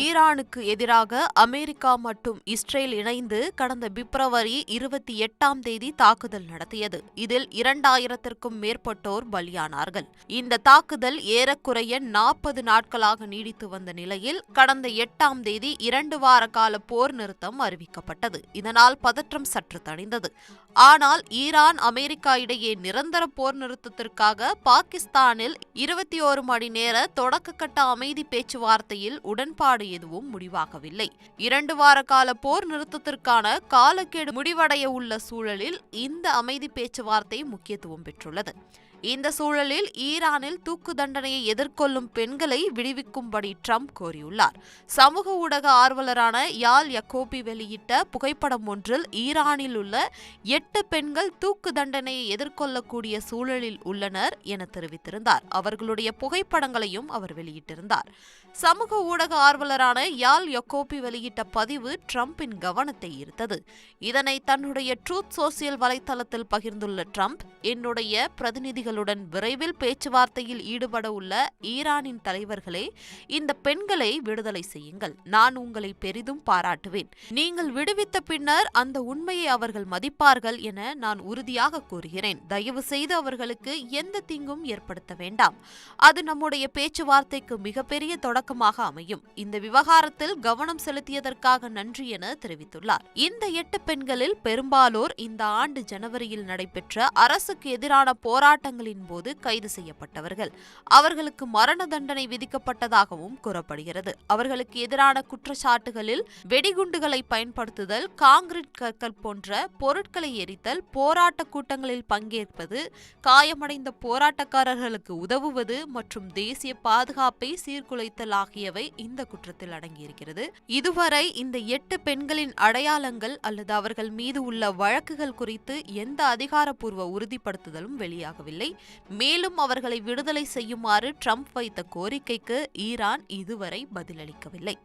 ஈரானுக்கு எதிராக அமெரிக்கா மற்றும் இஸ்ரேல் இணைந்து கடந்த பிப்ரவரி 28ஆம் தேதி தாக்குதல் நடத்தியது. இதில் 2000த்திற்கும் மேற்பட்டோர் பலியானார்கள். இந்த தாக்குதல் ஏறக்குறைய 40 நாட்களாக நீடித்து வந்த நிலையில் கடந்த 8ஆம் தேதி 2 வார கால போர் நிறுத்தம் அறிவிக்கப்பட்டது. இதனால் பதற்றம் சற்று தணிந்தது. ஆனால் ஈரான் அமெரிக்கா இடையே நிரந்தர போர் நிறுத்தத்திற்காக பாகிஸ்தானில் 21 மணி நேர தொடக்கக்கட்ட அமைதி பேச்சுவார்த்தையில் உடன்பாடு எதுவும் முடிவாகவில்லை. 2 வார கால போர் நிறுத்தத்திற்கான காலக்கெடு முடிவடைய உள்ள சூழலில் இந்த அமைதி பேச்சுவார்த்தை முக்கியத்துவம் பெற்றுள்ளது. இந்த சூழலில் ஈரானில் தூக்கு தண்டனையை எதிர்கொள்ளும் பெண்களை விடுவிக்கும்படி ட்ரம்ப் கோரியுள்ளார். சமூக ஊடக ஆர்வலரான யால் யகோபி வெளியிட்ட புகைப்படம் ஒன்றில் ஈரானில் உள்ள 8 பெண்கள் தூக்கு தண்டனையை எதிர்கொள்ளக்கூடிய சூழலில் உள்ளனர் என தெரிவித்திருந்தார். அவர்களுடைய புகைப்படங்களையும் அவர் வெளியிட்டிருந்தார். சமூக ஊடக ஆர்வலரான யால் யகோபி வெளியிட்ட பதிவு ட்ரம்பின் கவனத்தை ஈர்த்தது. இதனை தன்னுடைய ட்ரூத் சோசியல் வலைத்தளத்தில் பகிர்ந்துள்ள ட்ரம்ப், என்னுடைய பிரதிநிதிகளுடன் விரைவில் பேச்சுவார்த்தையில் ஈடுபட உள்ள ஈரானின் தலைவர்களே, இந்த பெண்களை விடுதலை செய்யுங்கள். நான் உங்களை பெரிதும் பாராட்டுவேன். நீங்கள் விடுவித்த பின்னர் அந்த உண்மையை அவர்கள் மதிப்பார்கள் என நான் உறுதியாக கூறுகிறேன். தயவு செய்து அவர்களுக்கு எந்த தீங்கும் ஏற்படுத்த வேண்டாம். அது நம்முடைய பேச்சுவார்த்தைக்கு மிகப்பெரிய தொடக்கமாக அமையும். இந்த விவகாரத்தில் கவனம் செலுத்தியதற்காக நன்றி என தெரிவித்துள்ளார். இந்த 8 பெண்களில் பெரும்பாலோர் இந்த ஆண்டு ஜனவரியில் நடைபெற்ற அரசுக்கு எதிரான போராட்டங்களின் போது கைது செய்யப்பட்டவர்கள். அவர்களுக்கு மரண தண்டனை விதிக்கப்பட்டதாகவும் கூறப்படுகிறது. அவர்களுக்கு எதிரான குற்றச்சாட்டுகளில் வெடிகுண்டுகளை பயன்படுத்துதல், கான்கிரீட் கற்கள் போன்ற பொருட்களை எரித்தல், போராட்ட கூட்டங்களில் பங்கேற்பது, காயமடைந்த போராட்டக்காரர்களுக்கு உதவுவது மற்றும் தேசிய பாதுகாப்பை சீர்குலைத்தல் ஆகியவை இந்த குற்றத்தில் அடங்கியிருக்கிறது. இதுவரை இந்த 8 பெண்களின் அடையாளங்கள் அல்லது அவர்கள் மீது உள்ள வழக்குகள் குறித்து எந்த அதிகாரப்பூர்வ உறுதிப்படுத்துதலும் வெளியாகவில்லை. மேலும் அவர்களை விடுதலை செய்யுமாறு ட்ரம்ப் வைத்த கோரிக்கைக்கு ஈரான் இதுவரை பதிலளிக்கவில்லை.